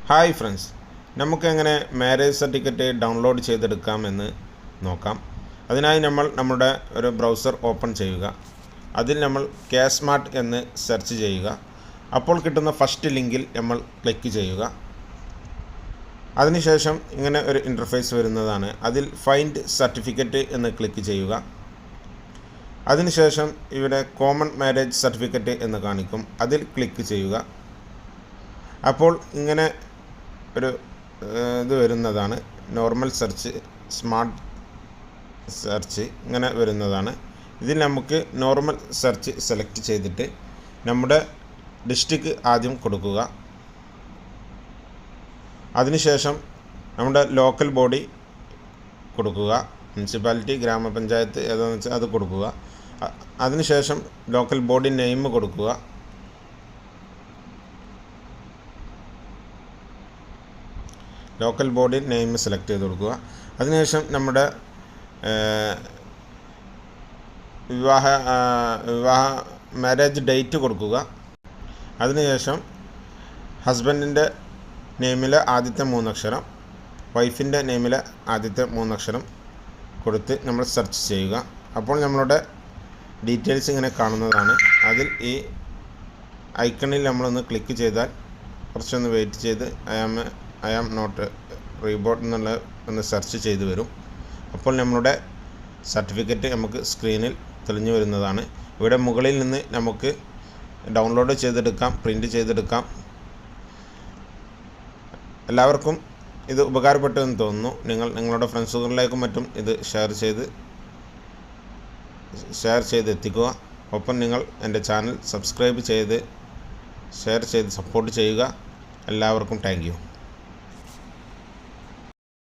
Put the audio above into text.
Hi friends, നമുക്കെങ്ങനെ marriage certificate download ചെയ്തെടുക്കാമെന്ന് നോക്കാം. അതിനായി നമ്മൾ നമ്മുടെ ഒരു ബ്രൗസർ ഓപ്പൺ ചെയ്യുക. അതിൽ നമ്മൾ KSmart എന്ന് സെർച്ച് ചെയ്യുക. അപ്പോൾ കിട്ടുന്ന ഫസ്റ്റ് ലിങ്കിൽ നമ്മൾ ക്ലിക്ക് ചെയ്യുക. അതിനുശേഷം ഇങ്ങനെ ഒരു ഇൻ്റർഫേസ് വരുന്നതാണ്. അതിൽ ഫൈൻഡ് സർട്ടിഫിക്കറ്റ് എന്ന് ക്ലിക്ക് ചെയ്യുക. അതിനുശേഷം ഇവിടെ കോമൺ മാരേജ് സർട്ടിഫിക്കറ്റ് എന്ന് കാണിക്കും. അതിൽ ക്ലിക്ക് ചെയ്യുക. അപ്പോൾ ഇങ്ങനെ ഒരു ഇത് വരുന്നതാണ്. നോർമൽ സെർച്ച്, സ്മാർട്ട് സെർച്ച് ഇങ്ങനെ വരുന്നതാണ്. ഇതിൽ നമുക്ക് നോർമൽ സെർച്ച് സെലക്ട് ചെയ്തിട്ട് നമ്മുടെ ഡിസ്ട്രിക്റ്റ് ആദ്യം കൊടുക്കുക. അതിനുശേഷം നമ്മുടെ ലോക്കൽ ബോഡി കൊടുക്കുക. മുനിസിപ്പാലിറ്റി, ഗ്രാമപഞ്ചായത്ത് ഏതാണെന്ന് വെച്ചാൽ അത് കൊടുക്കുക. അതിനുശേഷം ലോക്കൽ ബോഡി നെയിം കൊടുക്കുക. ലോക്കൽ ബോഡി നെയിം സെലക്ട് ചെയ്ത് കൊടുക്കുക. അതിനുശേഷം നമ്മുടെ വിവാഹ മാരേജ് ഡേറ്റ് കൊടുക്കുക. അതിനുശേഷം ഹസ്ബൻഡിൻ്റെ നെയിമിലെ ആദ്യത്തെ 3 അക്ഷരം, വൈഫിൻ്റെ നെയിമിലെ ആദ്യത്തെ 3 അക്ഷരം കൊടുത്ത് നമ്മൾ സെർച്ച് ചെയ്യുക. അപ്പോൾ നമ്മളുടെ ഡീറ്റെയിൽസ് ഇങ്ങനെ കാണുന്നതാണ്. അതിൽ ഈ ഐക്കണിൽ നമ്മളൊന്ന് ക്ലിക്ക് ചെയ്താൽ കുറച്ചൊന്ന് വെയിറ്റ് ചെയ്ത് ഐ ആം നോട്ട് റീബോട്ട് എന്നുള്ള ഒന്ന് സെർച്ച് ചെയ്ത് വരും. അപ്പോൾ നമ്മളുടെ സർട്ടിഫിക്കറ്റ് നമുക്ക് സ്ക്രീനിൽ തെളിഞ്ഞു വരുന്നതാണ്. ഇവിടെ മുകളിൽ നിന്ന് നമുക്ക് ഡൗൺലോഡ് ചെയ്തെടുക്കാം, പ്രിൻ്റ് ചെയ്തെടുക്കാം. എല്ലാവർക്കും ഇത് ഉപകാരപ്പെട്ടെന്ന് തോന്നുന്നു. നിങ്ങളുടെ ഫ്രണ്ട്സുകളിലേക്കും മറ്റും ഇത് ഷെയർ ചെയ്ത് എത്തിക്കുക. ഒപ്പം നിങ്ങൾ എൻ്റെ ചാനൽ സബ്സ്ക്രൈബ് ചെയ്ത് ഷെയർ ചെയ്ത് സപ്പോർട്ട് ചെയ്യുക. എല്ലാവർക്കും താങ്ക് യു.